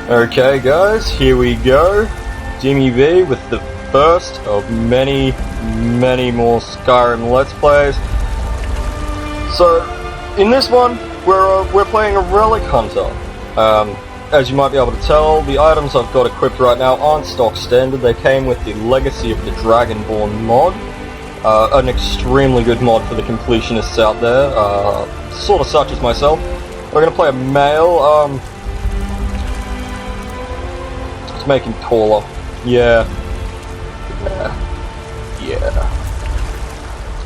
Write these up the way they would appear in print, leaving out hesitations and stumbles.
Okay guys, here we go. Dimi B with the first of many more Skyrim Let's Plays. So, in this one, we're playing a Relic Hunter. As you might be able to tell, the items I've got equipped right now aren't stock standard. They came with the Legacy of the Dragonborn mod. An extremely good mod for the completionists out there, sort of such as myself. We're going to play a male, let's make him taller. Yeah.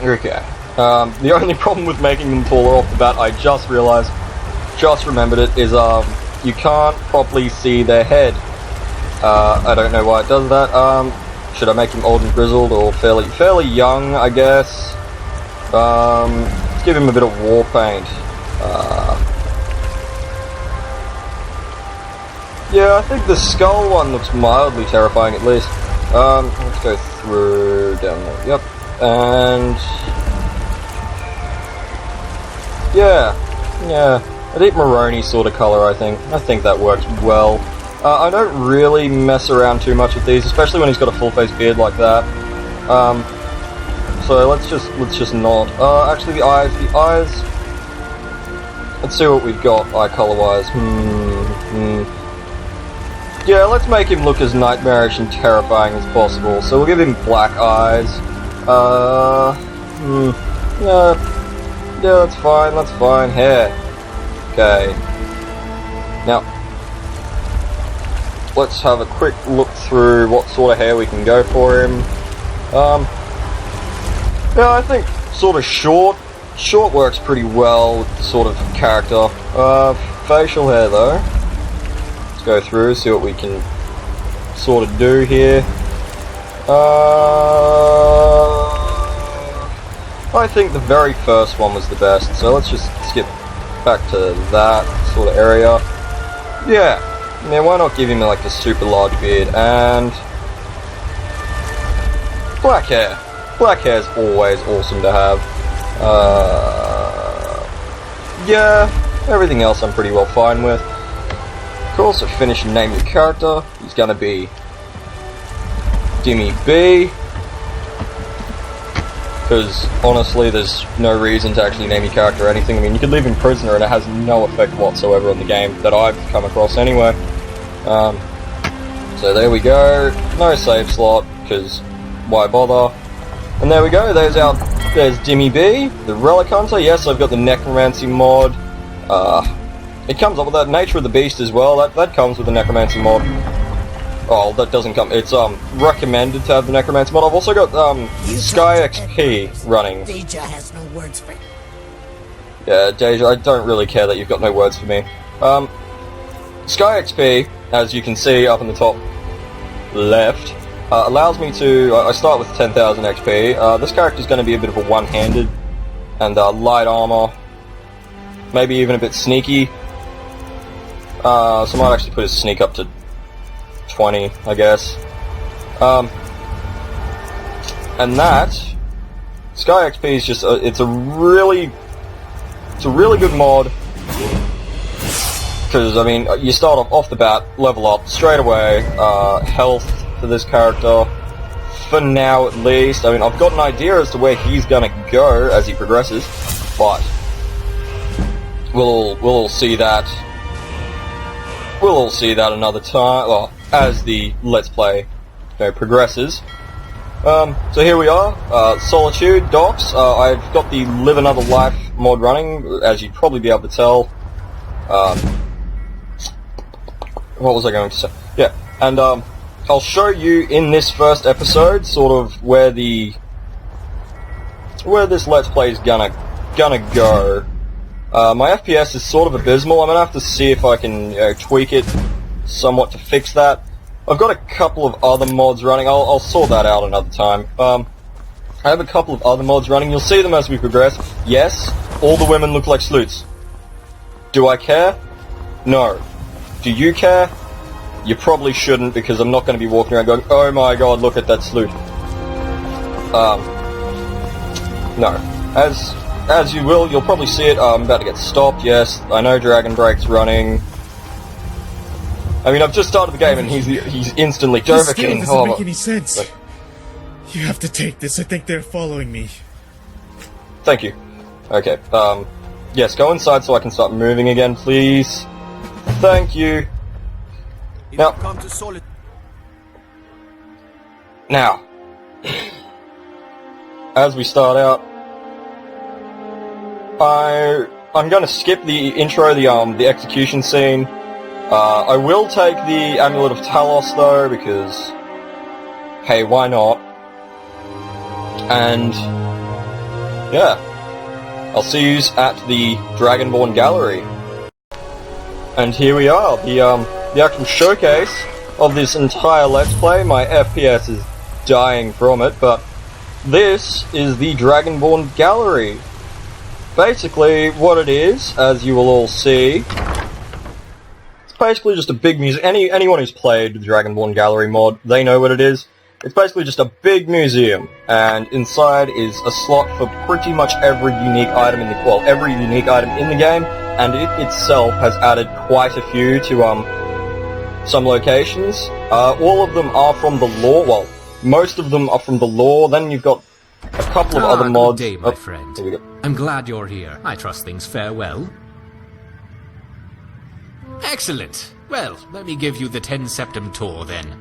Okay. The only problem with making them taller off the bat, I just remembered it, is you can't properly see their head. I don't know why it does that. Should I make him old and grizzled or fairly young, I guess? Let's give him a bit of war paint. Yeah, I think the skull one looks mildly terrifying at least. Let's go through down there. Yep. And yeah, a deep Maroni sort of colour, I think. I think that works well. I don't really mess around too much with these, especially when he's got a full face beard like that. So let's just not. Actually, the eyes. Let's see what we've got eye colour wise. Yeah, let's make him look as nightmarish and terrifying as possible. So we'll give him black eyes. Yeah, that's fine. Hair. Okay. Now, let's have a quick look through what sort of hair we can go for him. Yeah, I think sort of short works pretty well with the sort of character. Facial hair though. Let's go through, see what we can sort of do here. I think the very first one was the best, so let's just skip back to that sort of area. Yeah, why not give him like a super large beard and black hair. Black hair is always awesome to have. Yeah, everything else I'm pretty well fine with. Of course, finish and name your character. He's gonna be Dimi B. Because honestly, there's no reason to actually name your character or anything. I mean, you could leave him prisoner and it has no effect whatsoever on the game that I've come across anyway. So there we go. No save slot, because why bother? And there we go. There's Dimi B, the Relic Hunter. Yes, I've got the Necromancy mod. It comes up with that Nature of the Beast as well. That comes with the Necromancy mod. Oh, that doesn't come. It's recommended to have the Necromancy mod. I've also got Sky XP running. Deja has no words for you. Yeah, Deja, I don't really care that you've got no words for me. Sky XP, as you can see up in the top left, allows me to. I start with 10,000 XP. This character's going to be a bit of a one-handed and light armor, maybe even a bit sneaky. So I might actually put his sneak up to 20, I guess. And that Sky XP is just it's a really good mod, because I mean you start off the bat, level up straight away. Health for this character, for now at least. I mean, I've got an idea as to where he's gonna go as he progresses, but we'll all see that. We'll all see that another time. Well, as the Let's Play progresses. So here we are, Solitude, Docs. I've got the Live Another Life mod running, as you'd probably be able to tell. What was I going to say? Yeah, and I'll show you in this first episode sort of where this Let's Play is gonna go. My FPS is sort of abysmal. I'm gonna have to see if I can tweak it somewhat to fix that. I've got a couple of other mods running. I'll sort that out another time. I have a couple of other mods running. You'll see them as we progress. Yes, all the women look like sleuths. Do I care? No. Do you care? You probably shouldn't, because I'm not going to be walking around going, oh my god, look at that sleuth. No. As you will, you'll probably see it. I'm about to get stopped. Yes, I know Dragon Break's running. I mean, I've just started the game and he's instantly This skill Dovahkiin. doesn't make any sense. Like, You have to take this. I think they're following me. thank you. Okay, yes, go inside so I can start moving again, please. Thank you. Now, as we start out, I'm going to skip the intro, the execution scene. I will take the Amulet of Talos though, because, hey, why not? And yeah, I'll see you at the Dragonborn Gallery. And here we are, the actual showcase of this entire Let's Play. My FPS is dying from it, but this is the Dragonborn Gallery. Basically, what it is, as you will all see, it's basically just a big museum. Anyone who's played the Dragonborn Gallery mod, they know what it is. It's basically just a big museum, and inside is a slot for pretty much every unique item in the every unique item in the game, and it itself has added quite a few to some locations. All of them are from the lore. Well, most of them are from the lore. Then you've got a couple of other mods. Good day, my friend. Here we go. I'm glad you're here. I trust things fare well. Excellent. Well, let me give you the 10 Septim tour then.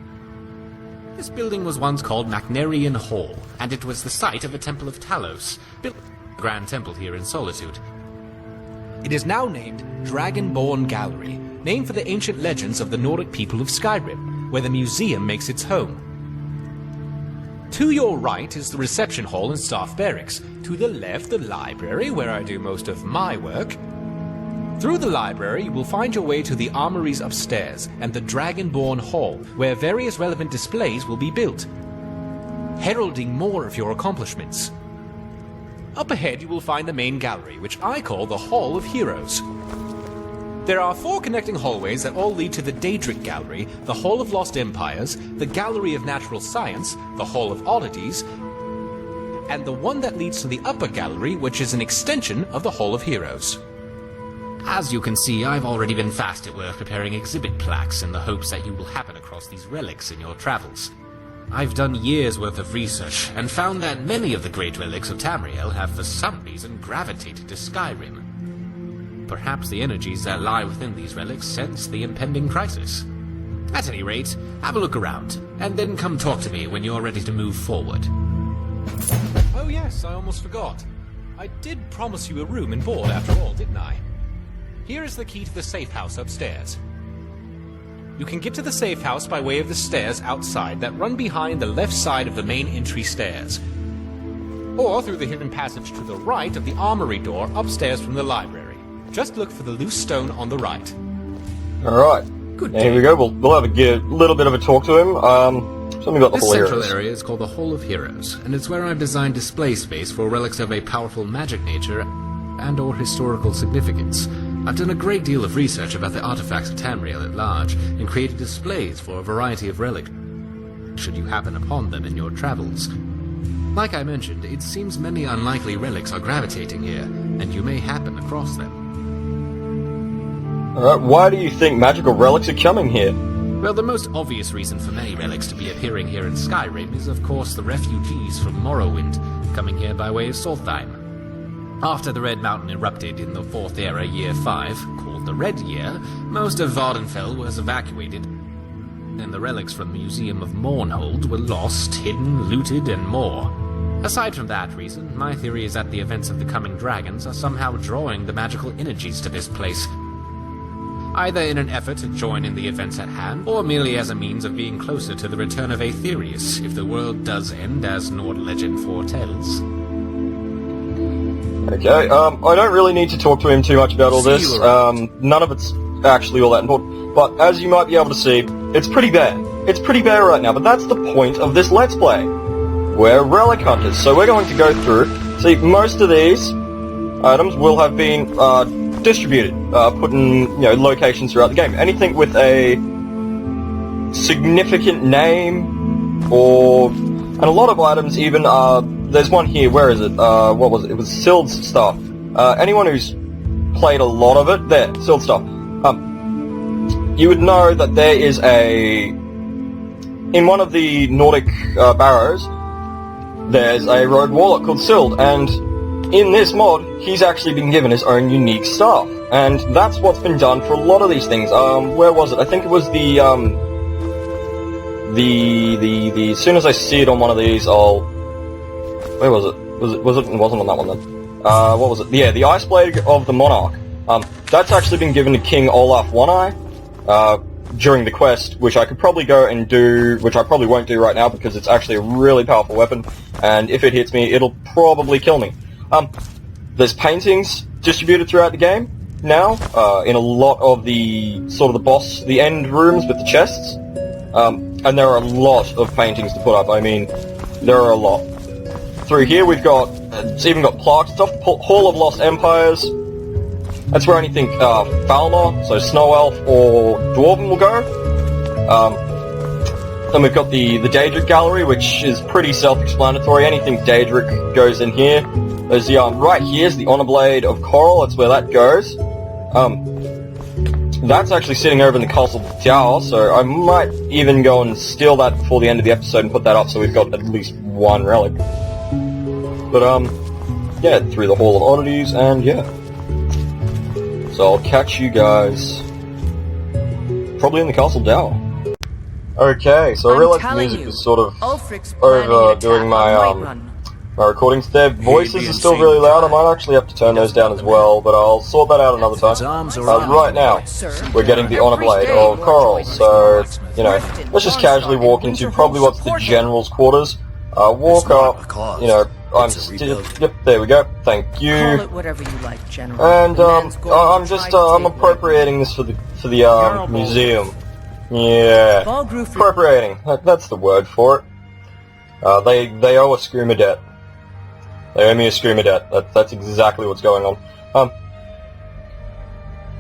This building was once called Macnarian Hall, and it was the site of a Temple of Talos, built a grand temple here in Solitude. It is now named Dragonborn Gallery, named for the ancient legends of the Nordic people of Skyrim, where the museum makes its home. To your right is the reception hall and staff barracks. To the left, the library, where I do most of my work. Through the library, you will find your way to the armories upstairs and the Dragonborn Hall, where various relevant displays will be built, heralding more of your accomplishments. Up ahead, you will find the main gallery, which I call the Hall of Heroes. There are 4 connecting hallways that all lead to the Daedric Gallery, the Hall of Lost Empires, the Gallery of Natural Science, the Hall of Oddities, and the one that leads to the Upper Gallery, which is an extension of the Hall of Heroes. As you can see, I've already been fast at work preparing exhibit plaques in the hopes that you will happen across these relics in your travels. I've done years' worth of research and found that many of the great relics of Tamriel have for some reason gravitated to Skyrim. Perhaps the energies that lie within these relics sense the impending crisis. At any rate, have a look around, and then come talk to me when you're ready to move forward. Oh yes, I almost forgot. I did promise you a room and board after all, didn't I? Here is the key to the safe house upstairs. You can get to the safe house by way of the stairs outside that run behind the left side of the main entry stairs, or through the hidden passage to the right of the armory door upstairs from the library. Just look for the loose stone on the right. Alright. Good Here we go. We'll have a little bit of a talk to him. Something about the This Hall of central Heroes. area is called the Hall of Heroes, and it's where I've designed display space for relics of a powerful magic nature and/or historical significance. I've done a great deal of research about the artifacts of Tamriel at large, and created displays for a variety of relics, should you happen upon them in your travels. Like I mentioned, it seems many unlikely relics are gravitating here, and you may happen across them. Alright, why do you think magical relics are coming here? Well, the most obvious reason for many relics to be appearing here in Skyrim is, of course, the refugees from Morrowind, coming here by way of Solstheim. After the Red Mountain erupted in the 4th Era, Year 5, called the Red Year, most of Vardenfell was evacuated, and the relics from the Museum of Mournhold were lost, hidden, looted, and more. Aside from that reason, my theory is that the events of the coming dragons are somehow drawing the magical energies to this place, either in an effort to join in the events at hand, or merely as a means of being closer to the return of Aetherius, if the world does end as Nord legend foretells. Okay, I don't really need to talk to him too much about all this. None of it's actually all that important. But as you might be able to see, it's pretty bare. It's pretty bare right now, but that's the point of this Let's Play. We're relic hunters, so we're going to go through. See, most of these items will have been distributed, put in locations throughout the game. Anything with a significant name, and a lot of items even are. There's one here. Where is it? What was it? It was Sild's stuff. Anyone who's played a lot of it, there, Sild's stuff. you would know that there is in one of the Nordic barrows, there's a rogue warlock called Sild, and in this mod, he's actually been given his own unique staff, and that's what's been done for a lot of these things. Where was it? I think it was the as soon as I see it on one of these, where was it? It wasn't on that one then. What was it? Yeah, the Ice Blade of the Monarch. That's actually been given to King Olaf One-Eye, during the quest, which I could probably go and do, which I probably won't do right now because it's actually a really powerful weapon, and if it hits me, it'll probably kill me. There's paintings distributed throughout the game now, in a lot of the the end rooms with the chests, and there are a lot of paintings to put up. I mean, there are a lot. Through here we've got, it's even got plaques and stuff, Hall of Lost Empires. That's where anything Falmer, so Snow Elf or Dwarven will go. Then we've got the Daedric Gallery, which is pretty self-explanatory. Anything Daedric goes in here. There's the right here's the Honor Blade of Coral. That's where that goes. That's actually sitting over in the Castle Tower, so I might even go and steal that before the end of the episode and put that up, so we've got at least one relic. But yeah, through the Hall of Oddities, and yeah. So I'll catch you guys probably in the Castle Tower. Okay, so I realised the music is sort of overdoing my my recordings. Their voices are still really loud. I might actually have to turn those down as well, but I'll sort that out another time. Right now, we're getting the Honor Blade of Coral, so, you know, let's just casually walk into probably what's the General's quarters. Walk up, you know, yep, there we go, thank you. Call it whatever you like, General. And, I'm appropriating this for the museum. Yeah, appropriating, that's the word for it. They owe a Screamer debt. They owe me a Screamer debt. That's exactly what's going on.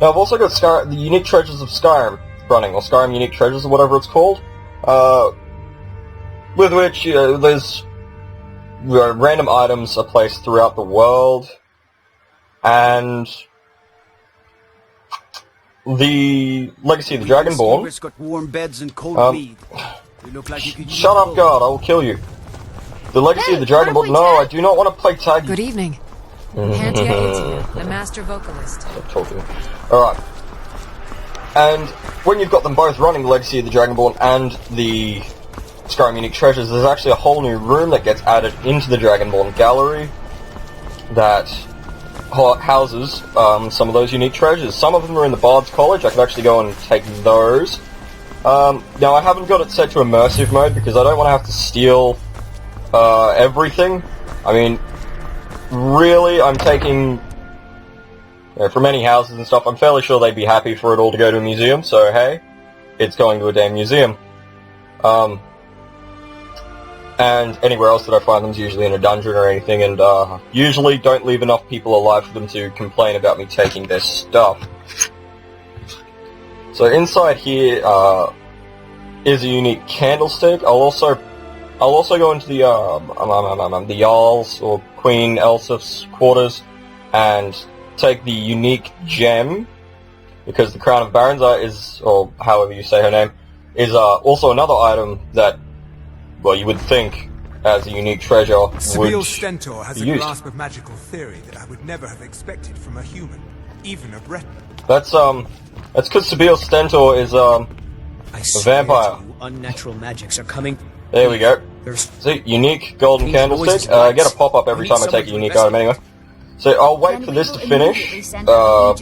Now I've also got the Unique Treasures of Skyrim running, or Skyrim Unique Treasures, or whatever it's called. With which, there's random items are placed throughout the world, and the Legacy of the Dragonborn. Shut up, guard! I will kill you. The Legacy of the Dragonborn. No, I do not want to play tag. Good evening. Handy Etienne, the master vocalist. Stop talking. Alright. And when you've got them both running, the Legacy of the Dragonborn and the Skyrim Unique Treasures, there's actually a whole new room that gets added into the Dragonborn Gallery that houses some of those unique treasures. Some of them are in the Bard's College. I could actually go and take those. Now, I haven't got it set to immersive mode because I don't want to have to steal everything. I mean, really, I'm taking, you know, from any houses and stuff, I'm fairly sure they'd be happy for it all to go to a museum, so hey, it's going to a damn museum. And anywhere else that I find them's usually in a dungeon or anything, and usually don't leave enough people alive for them to complain about me taking their stuff. So inside here is a unique candlestick. I'll also go into the Jarl's or Queen Elsif's quarters and take the unique gem, because the Crown of Barenza is, or however you say her name, is also another item that, well, you would think as a unique treasure Sibyl Stentor has be a used. grasp of magical theory that I would never have expected from a human, even a Breton. That's because Sibyl Stentor is a vampire. Unnatural magics are coming. There we go. See, unique golden candlestick. I get a pop-up every time I take a unique item anyway. So I'll wait for this to finish,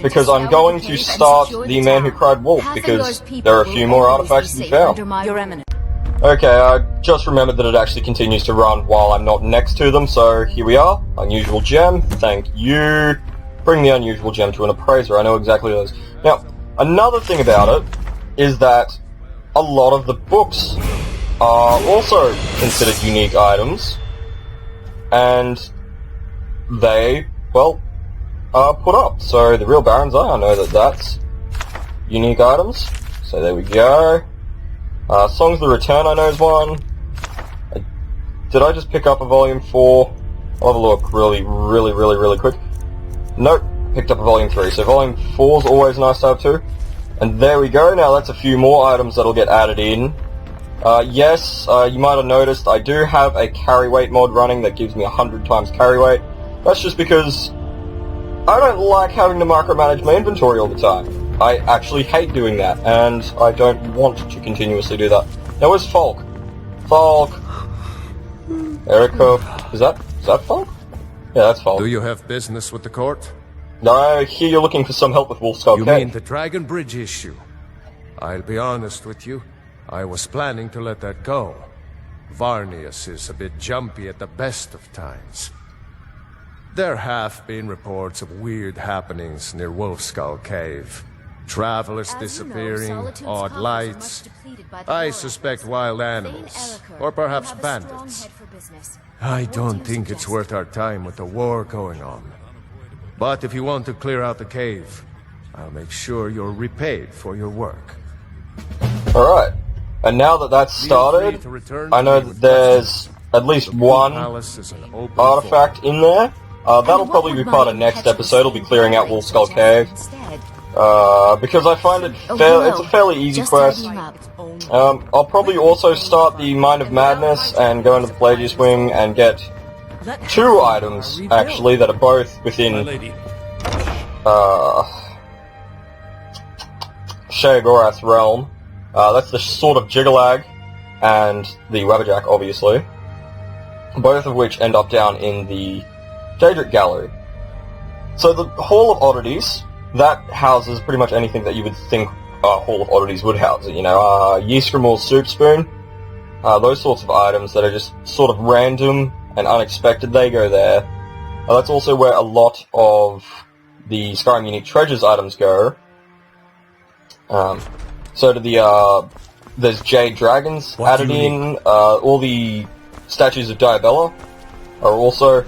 because I'm going to start the Man Who Cried Wolf, because there are a few more artifacts to be found. Okay, I just remembered that it actually continues to run while I'm not next to them, so here we are. Unusual gem, thank you. Bring the unusual gem to an appraiser, I know exactly what it is. Now, another thing about it is that a lot of the books are also considered unique items, and they, well, are put up. So the Real Baron's Eye, I know that that's unique items, so there we go. Songs of the Return I know is one. Did I just pick up a volume 4? I'll have a look really quick. Nope, picked up a volume 3, so volume 4's always nice to have too. And there we go. Now that's a few more items that'll get added in. Yes, you might have noticed I do have a carry weight mod running that gives me 100 times carry weight. That's just because I don't like having to micromanage my inventory all the time. I actually hate doing that, and I don't want to continuously do that. Now where's Falk? Falk! Erica, is that Falk? Yeah, that's Falk. Do you have business with the court? No, I hear you're looking for some help with Wolf Skull You Cave. mean the Dragon Bridge issue? I'll be honest with you. I was planning to let that go. Varnius is a bit jumpy at the best of times. There have been reports of weird happenings near Wolfskull Cave. Travelers disappearing, odd lights. I suspect wild animals, or perhaps bandits. I don't think it's worth our time with the war going on. But if you want to clear out the cave, I'll make sure you're repaid for your work. Alright. And now that that's started, I know that there's at least one artifact in there. That'll probably be part of next episode. I'll be clearing out Wolf Skull Cave. Because I find it's a fairly easy quest. I'll probably also start the Mind of Madness and go into the Pelagius Wing and get 2 items, actually, that are both within Sheogorath's realm. That's the Sword of Jigalag and the Wabberjack, obviously. Both of which end up down in the Dragonborn Gallery. So the Hall of Oddities, that houses pretty much anything that you would think a Hall of Oddities would house. You know, Ysgramor's Soup Spoon, those sorts of items that are just sort of random and unexpected, they go there. That's also where a lot of the Skyrim Unique Treasures items go. So to the, there's Jade Dragons added in, all the statues of Diabella are also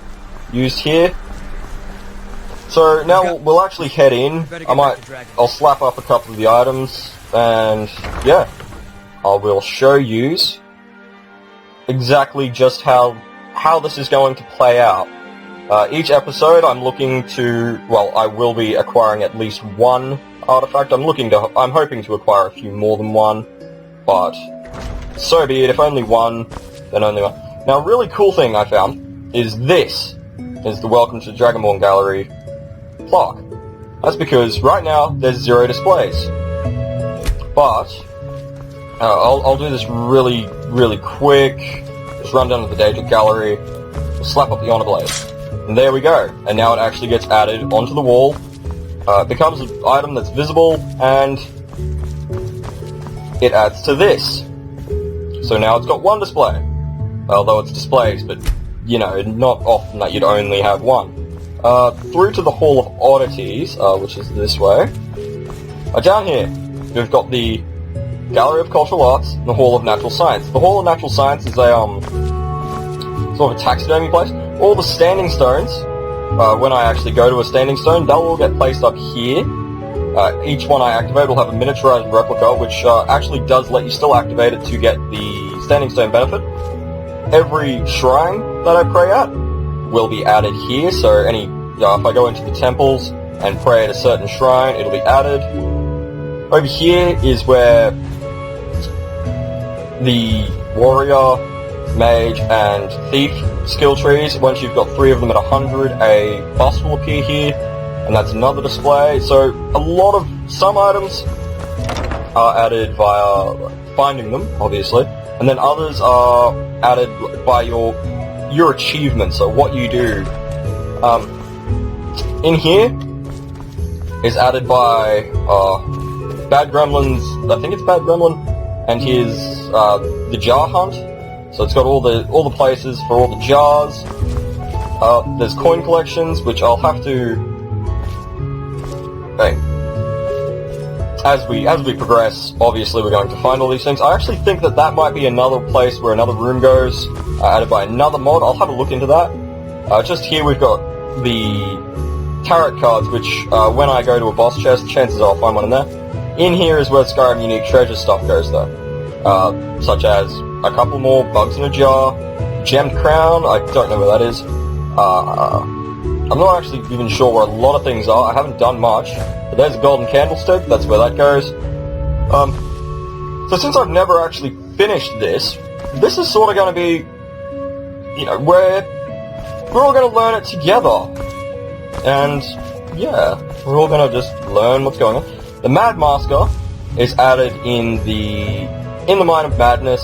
used here. So now we'll actually head in. I'll slap up a couple of the items, and yeah, I will show yous exactly just how this is going to play out. Each episode I'm looking to, well, I will be acquiring at least one artifact. I'm hoping to acquire a few more than one, but so be it. If only one, then only one. Now, a really cool thing I found is this is the Welcome to Dragonborn Gallery plaque. That's because right now there's 0 displays, but I'll do this really quick. Just run down to the Dragonborn Gallery, slap up the honor blade, and there we go. And now it actually gets added onto the wall. It becomes an item that's visible, and it adds to this. So now it's got 1 display. Although it's displays, but, you know, not often that you'd only have 1. Through to the Hall of Oddities, which is this way. Down here, we've got the Gallery of Cultural Arts and the Hall of Natural Science. The Hall of Natural Science is a, sort of a taxidermy place. All the standing stones, when I actually go to a standing stone, they'll all get placed up here. Each one I activate will have a miniaturized replica, which actually does let you still activate it to get the standing stone benefit. Every shrine that I pray at will be added here, so if I go into the temples and pray at a certain shrine, it'll be added. Over here is where the warrior, mage, and thief skill trees, once you've got 3 of them at 100, a bust will appear here, and that's another display. So some items are added via finding them, obviously, and then others are added by your achievements, so what you do. In here is added by Bad Gremlin's, I think it's Bad Gremlin, and his the jar hunt. So it's got all the places for all the jars. There's coin collections, which I'll have to. Hey, as we progress, obviously we're going to find all these things. I actually think that might be another place where another room goes, added by another mod. I'll have a look into that. Just here we've got the tarot cards, which when I go to a boss chest, chances are I'll find one in there. In here is where Skyrim Unique Treasure stuff goes, though, such as a couple more bugs in a jar, gemmed crown. I don't know where that is. I'm not actually even sure where a lot of things are. I haven't done much. But there's a golden candlestick, that's where that goes. So since I've never actually finished this is sort of going to be, you know, where we're all going to learn it together. And, yeah, we're all going to just learn what's going on. The Mad Masker is added in the Mine of Madness,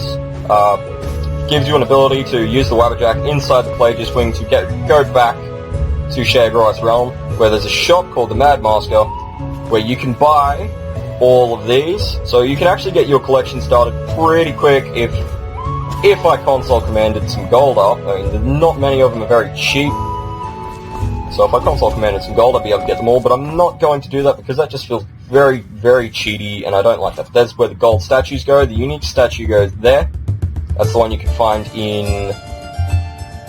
gives you an ability to use the Wabberjack inside the Plague's Wing to go back to Shagri's realm, where there's a shop called the Mad Masker, where you can buy all of these, so you can actually get your collection started pretty quick if I console commanded some gold up. I mean, not many of them are very cheap, so if I console commanded some gold, I'd be able to get them all, but I'm not going to do that because that just feels very, very cheaty, and I don't like that. That's where the gold statues go. The unique statue goes there. That's the one you can find in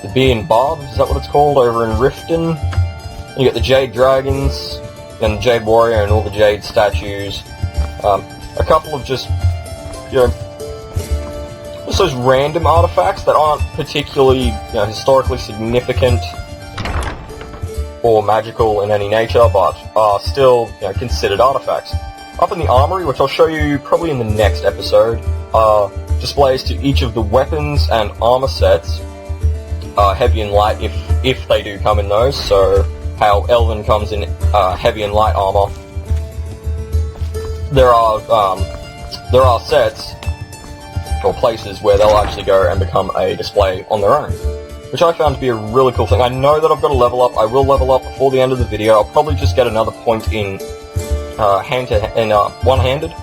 the Bee and Barb, is that what it's called, over in Riften. You get the Jade Dragons, and the Jade Warrior, and all the Jade statues. A couple of just, you know, just those random artifacts that aren't particularly, you know, historically significant or magical in any nature, but are still, you know, considered artifacts. Up in the armory, which I'll show you probably in the next episode, are displays to each of the weapons and armor sets, heavy and light if they do come in those, so how Elven comes in heavy and light armor. There are sets or places where they'll actually go and become a display on their own, which I found to be a really cool thing. I know that I've got to level up. I will level up before the end of the video. I'll probably just get another point in one-handed.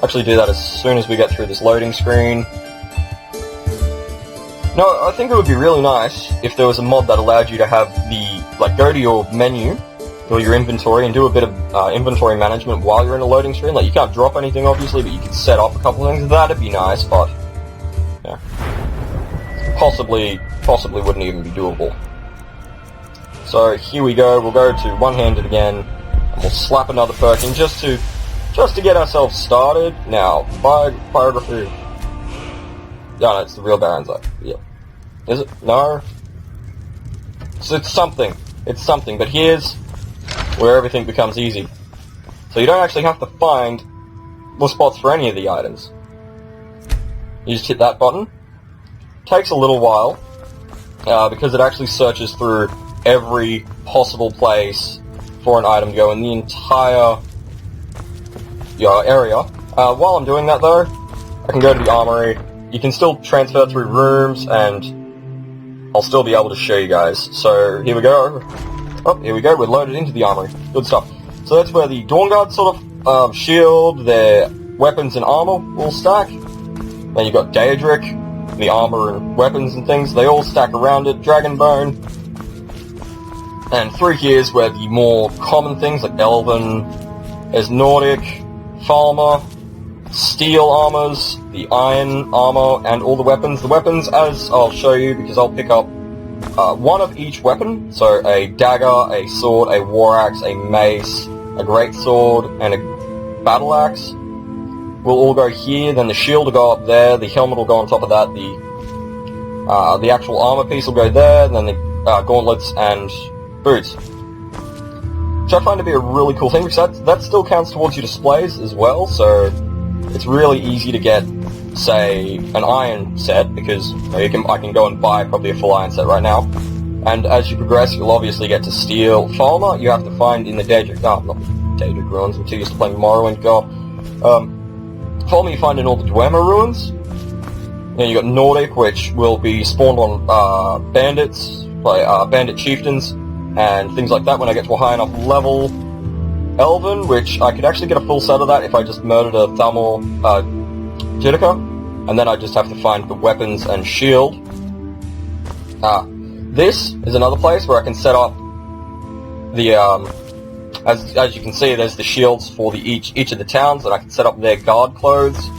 Actually do that as soon as we get through this loading screen. No, I think it would be really nice if there was a mod that allowed you to have go to your menu or your inventory and do a bit of inventory management while you're in a loading screen. Like, you can't drop anything obviously, but you can set up a couple of things. That'd be nice, but yeah, possibly wouldn't even be doable. So here we go. We'll go to one-handed again, and we'll slap another perk in just to get ourselves started. Now, biography. No, it's the real Baron's Eye. Yeah. Is it? No. So it's something. It's something. But here's where everything becomes easy. So you don't actually have to find the spots for any of the items. You just hit that button. Takes a little while, because it actually searches through every possible place for an item to go in the entire area. While I'm doing that though, I can go to the armory. You can still transfer through rooms, and I'll still be able to show you guys. So here we go. Oh, here we go. We're loaded into the armory. Good stuff. So that's where the Dawn Guard sort of shield, their weapons and armor will stack. Then you've got Daedric, the armor and weapons and things. They all stack around it. Dragonbone. And through here is where the more common things like Elven, there's Nordic, Falmer, Steel armors, the Iron armor, and all the weapons. The weapons, as I'll show you, because I'll pick up one of each weapon. So a dagger, a sword, a war axe, a mace, a great sword, and a battle axe will all go here. Then the shield will go up there, the helmet will go on top of that, the actual armor piece will go there, and then the gauntlets and boots. Which I find to be a really cool thing, because that still counts towards your displays as well, so it's really easy to get, say, an iron set, because I can go and buy probably a full iron set right now. And as you progress, you'll obviously get to steel. Falmer, you have to find in the Daedric... not the Daedric ruins, I'm too used to playing Morrowind, God. Falmer you find in all the Dwemer ruins. Then you got Nordic, which will be spawned on bandits, by bandit chieftains, and things like that when I get to a high enough level. Elven, which I could actually get a full set of that if I just murdered a Thalmor Judica, and then I just have to find the weapons and shield. This is another place where I can set up the, as you can see, there's the shields for each of the towns, and I can set up their guard clothes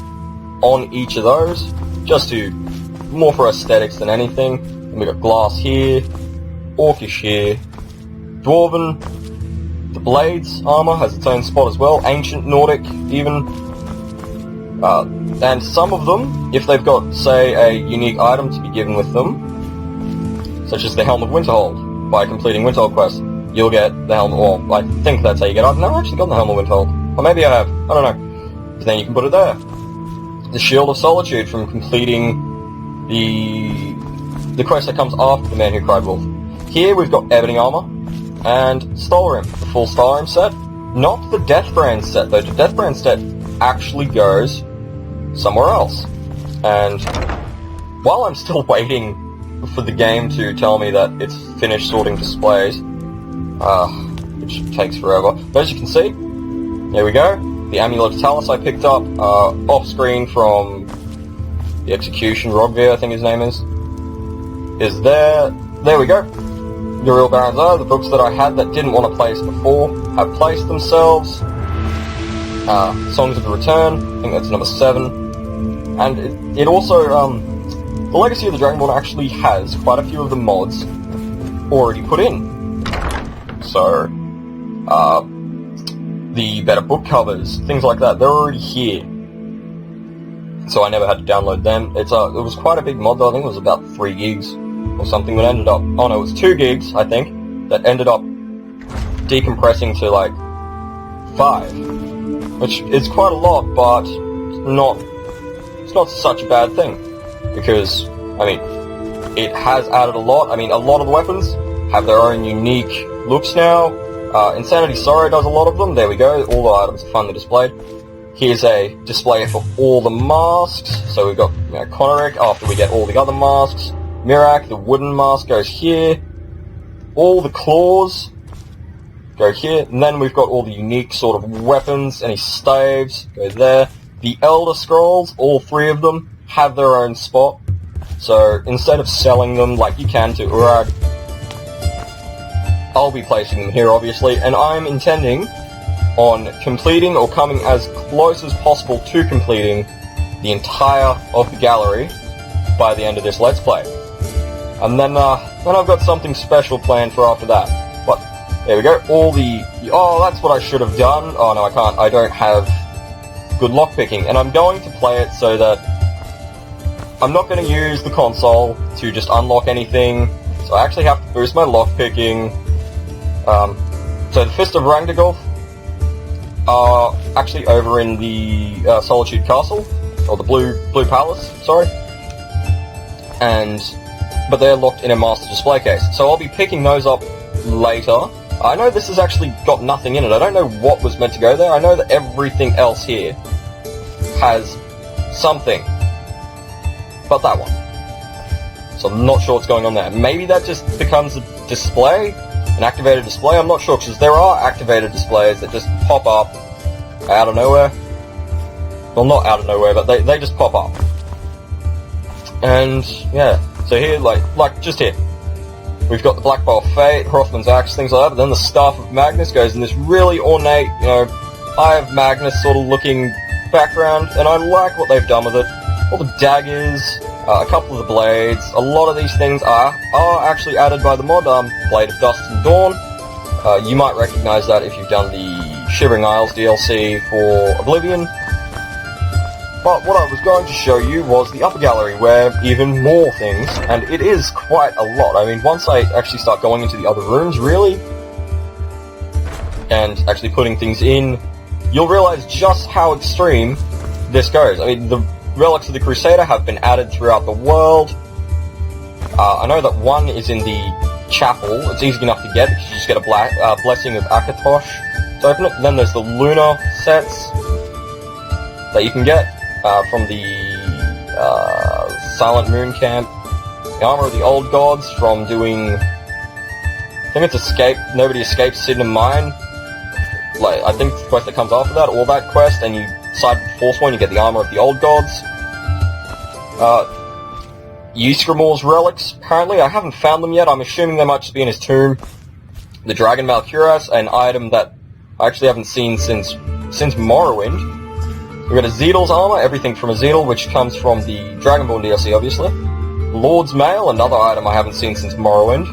on each of those, just to, more for aesthetics than anything. And we got glass here, orcish here, dwarven. The Blades armor has its own spot as well, ancient Nordic even, and some of them, if they've got, say, a unique item to be given with them, such as the Helm of Winterhold, by completing Winterhold quest, you'll get the Helm, or I think that's how you get it. I've never actually gotten the Helm of Winterhold, or maybe I have, I don't know. because then you can put it there. The Shield of Solitude from completing the quest that comes after the Man Who Cried Wolf. Here we've got Ebony Armor and Stalrim, the full Stalrim set. Not the Deathbrand set though. The Deathbrand set actually goes somewhere else. And while I'm still waiting for the game to tell me that it's finished sorting displays, which takes forever, but as you can see, there we go. The Amulet of Talus I picked up off screen from the Execution, Rodvir I think his name is there. There we go. The real Barons are the books that I had that didn't want to place before have placed themselves. Songs of the Return, I think that's number 7. And it also, the Legacy of the Dragonborn actually has quite a few of the mods already put in. So, the better book covers, things like that, they're already here. So I never had to download them. It was quite a big mod though, I think it was about 3 gigs or something that ended up, oh no, it was 2 gigs, I think, that ended up decompressing to like 5. Which is quite a lot, but it's not such a bad thing. Because, I mean, it has added a lot. I mean, a lot of the weapons have their own unique looks now. Insanity Sorrow does a lot of them. There we go. All the items are finally displayed. Here's a display for all the masks. So we've got, you know, Konarek after we get all the other masks. Mirak, the wooden mask, goes here. All the claws go here. And then we've got all the unique sort of weapons. Any staves go there. The Elder Scrolls, all 3 of them, have their own spot. So instead of selling them like you can to Urag, I'll be placing them here, obviously, and I'm intending on completing or coming as close as possible to completing the entire of the gallery by the end of this Let's Play. And then I've got something special planned for after that. But there we go. All the oh, that's what I should have done. Oh no, I can't. I don't have good lockpicking, and I'm going to play it so that I'm not going to use the console to just unlock anything. So I actually have to boost my lockpicking. So the Fist of Rangdagolf are actually over in the Solitude Castle, or the Blue Palace, sorry. But they're locked in a master display case. So I'll be picking those up later. I know this has actually got nothing in it. I don't know what was meant to go there. I know that everything else here has something, but that one. So I'm not sure what's going on there. Maybe that just becomes a display, an activated display. I'm not sure, because there are activated displays that just pop up out of nowhere. Well, not out of nowhere, but they just pop up. And yeah, so here, like just here, we've got the Black Bow of Fate, Hrothman's Axe, things like that. But then the Staff of Magnus goes in this really ornate, you know, Eye of Magnus sort of looking background, and I like what they've done with it. All the daggers, a couple of the blades, a lot of these things are actually added by the mod. Blade of Dust and Dawn. You might recognize that if you've done the Shivering Isles DLC for Oblivion. But what I was going to show you was the upper gallery, where even more things, and it is quite a lot. I mean, once I actually start going into the other rooms, really, and actually putting things in, you'll realize just how extreme this goes. I mean, the Relics of the Crusader have been added throughout the world. I know that one is in the chapel. It's easy enough to get, because you just get a Blessing of Akatosh to open it. And then there's the Lunar sets that you can get from the Silent Moon Camp. The Armor of the Old Gods from doing, I think it's Nobody Escapes Sidney Mine. Like, I think it's the quest that comes after that, or that quest, and you side with the Forsworn, you get the Armor of the Old Gods. Ysgramor's relics, apparently, I haven't found them yet. I'm assuming they might just be in his tomb. The Dragon Malkuras, an item that I actually haven't seen since Morrowind. We've got a Zeedle's armor, everything from a Zeedle, which comes from the Dragonborn DLC, obviously. Lord's Mail, another item I haven't seen since Morrowind.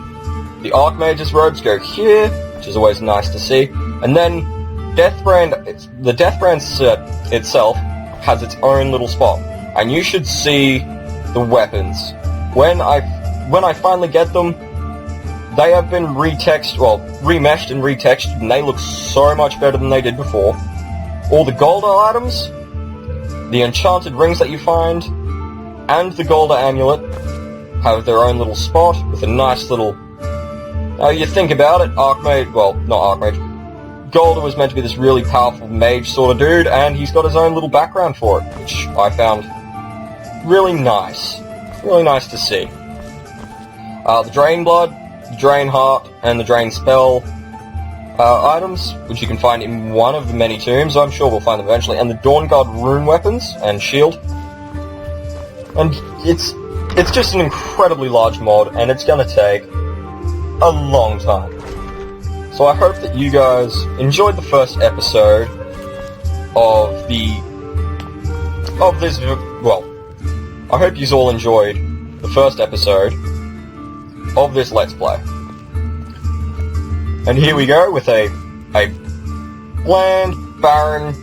The Archmage's robes go here, which is always nice to see. And then the Deathbrand set itself has its own little spot, and you should see the weapons. When I finally get them, they have been remeshed and retextured, and they look so much better than they did before. All the gold items the enchanted rings that you find, and the Golda amulet have their own little spot with a nice little... Now you think about it, Archmage... Well, not Archmage. Golda was meant to be this really powerful mage sort of dude, and he's got his own little background for it, which I found really nice. Really nice to see. The Drain Blood, the Drain Heart, and the Drain Spell items, which you can find in one of the many tombs. I'm sure we'll find them eventually. And the Dawnguard rune weapons and shield. And it's just an incredibly large mod, and it's gonna take a long time. So I hope that you guys enjoyed the first episode of this. Well, I hope you all enjoyed the first episode of this Let's Play. And here we go with a bland, barren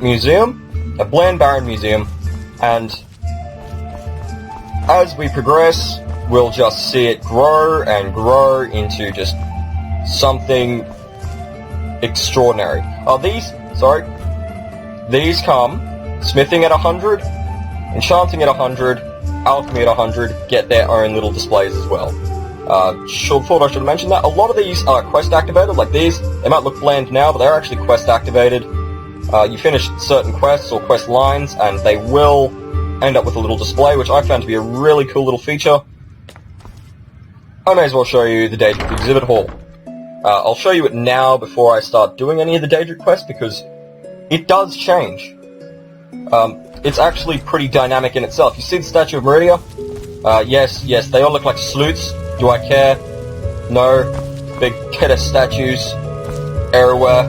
museum. A bland, barren museum. And as we progress, we'll just see it grow and grow into just something extraordinary. These come smithing at 100, enchanting at 100, alchemy at 100, get their own little displays as well. Thought I should have mentioned that. A lot of these are quest activated, like these. They might look bland now, but they're actually quest activated. You finish certain quests or quest lines, and they will end up with a little display, which I found to be a really cool little feature. I may as well show you the Daedric Exhibit Hall. I'll show you it now before I start doing any of the Daedric quests, because it does change. It's actually pretty dynamic in itself. You see the Statue of Meridia? Yes, they all look like sleuths. Do I care? No. Big kid of statues everywhere.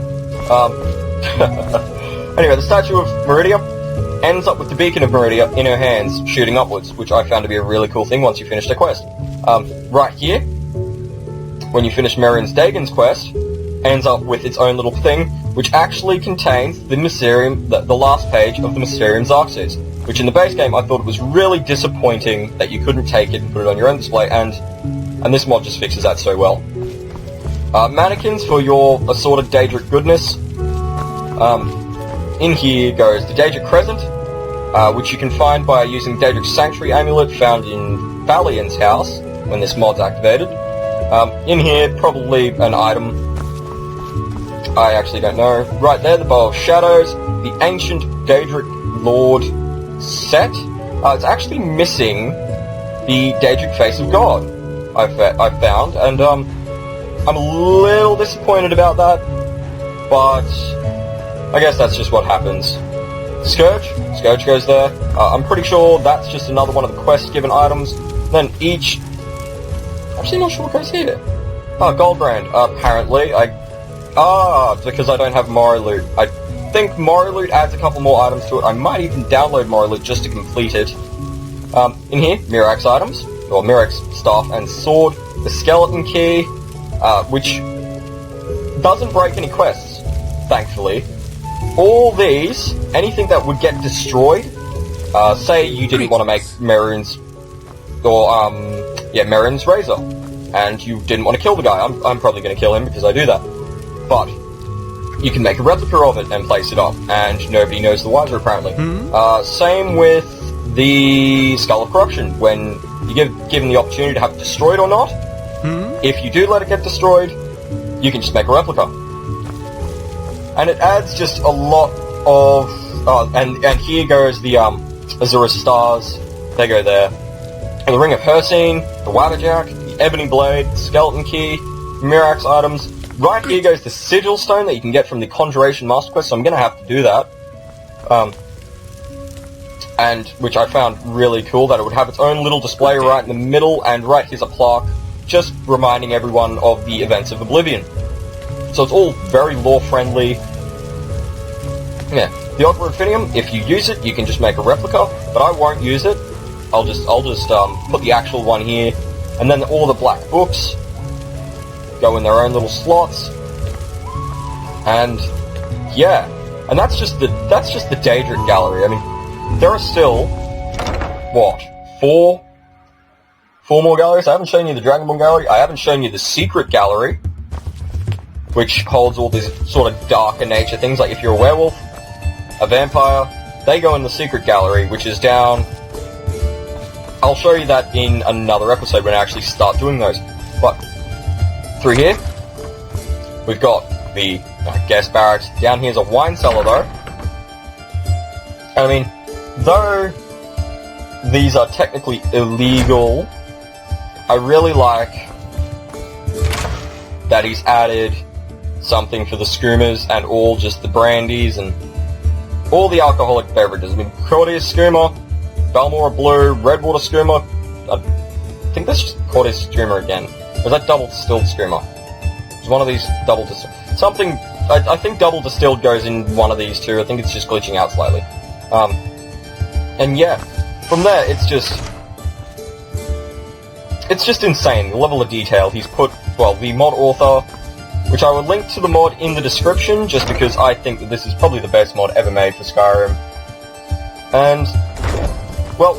Anyway, the Statue of Meridia ends up with the Beacon of Meridia in her hands, shooting upwards, which I found to be a really cool thing once you finish the quest. Right here, when you finish Merin's Dagon's quest, ends up with its own little thing, which actually contains the Mysterium, the last page of the Mysterium Xarxes, which in the base game I thought it was really disappointing that you couldn't take it and put it on your own display, and this mod just fixes that so well. Mannequins for your assorted Daedric goodness. In here goes the Daedric Crescent, which you can find by using Daedric Sanctuary Amulet found in Valian's house when this mod's activated. In here, probably an item. I actually don't know. Right there, the Bow of Shadows, the Ancient Daedric Lord set. It's actually missing the Daedric Face of God, I've found, and I'm a little disappointed about that, but I guess that's just what happens. Scourge goes there. I'm pretty sure that's just another one of the quest-given items. Then each... Actually not sure what goes here. Goldbrand. Apparently, because I don't have Mori Loot. I think Mori Loot adds a couple more items to it. I might even download Mori Loot just to complete it. In here, Mirax items, or Mirax staff and sword, the skeleton key, which doesn't break any quests, thankfully. All these, anything that would get destroyed, say you didn't want to make Merin's, or, Merin's Razor, and you didn't want to kill the guy. I'm probably going to kill him because I do that. But you can make a replica of it and place it up, and nobody knows the wiser, apparently. Same with the Skull of Corruption. When you given the opportunity to have it destroyed or not, if you do let it get destroyed, you can just make a replica. And it adds just a lot of... and here goes the Azura Stars. They go there. And the Ring of Hersine, the Waterjack, the Ebony Blade, the Skeleton Key, Mirax items. Right here goes the Sigil Stone that you can get from the Conjuration Master Quest, so I'm going to have to do that. And which I found really cool, that it would have its own little display right in the middle, and right here's a plaque, just reminding everyone of the events of Oblivion. So it's all very lore-friendly. Yeah, the Opera Infinium, if you use it, you can just make a replica, but I won't use it. I'll just put the actual one here, and then all the black books go in their own little slots. And yeah, and that's just the Daedric Gallery. I mean, there are still what, four more galleries. I haven't shown you the Dragonborn Gallery. I haven't shown you the Secret Gallery, which holds all these sort of darker nature things, like if you're a werewolf, a vampire, they go in the secret gallery, which is down... I'll show you that in another episode when I actually start doing those. But, through here, we've got the guest barracks. Down here's a wine cellar, though. I mean, though these are technically illegal, I really like that he's added something for the skoomers and all just the brandies and all the alcoholic beverages. I mean, Cordius skoomer, Balmora Blue, Redwater skoomer. I think that's just Cordius skoomer again. Or is that double distilled skoomer? It's one of these double distilled. Something. I think double distilled goes in one of these too. I think it's just glitching out slightly. And yeah, from there it's just insane. The level of detail he's put. Well, the mod author, which I will link to the mod in the description, just because I think that this is probably the best mod ever made for Skyrim. And, well,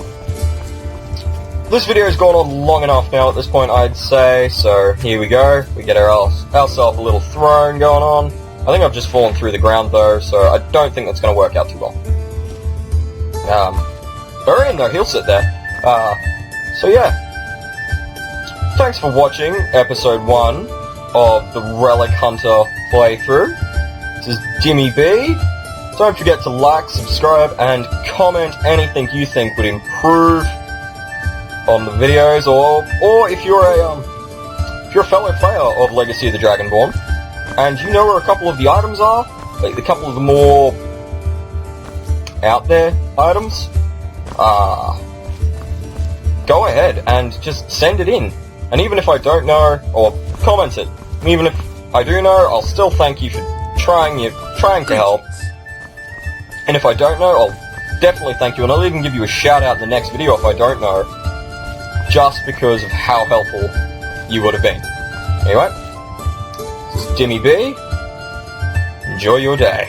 this video's gone on long enough now at this point, I'd say, so here we go. We get ourselves a little throne going on. I think I've just fallen through the ground, though, so I don't think that's going to work out too well. Bury him, though, he'll sit there. So yeah. Thanks for watching episode 1 of the Relic Hunter playthrough. This is Dimi B. Don't forget to like, subscribe, and comment anything you think would improve on the videos, or if you're a fellow player of Legacy of the Dragonborn, and you know where a couple of the items are, like a couple of the more out there items, go ahead and just send it in. And even if I don't know, or comment it, and even if I do know, I'll still thank you for trying to help. And if I don't know, I'll definitely thank you, and I'll even give you a shout out in the next video if I don't know, just because of how helpful you would have been. Anyway, this is Dimi B. Enjoy your day.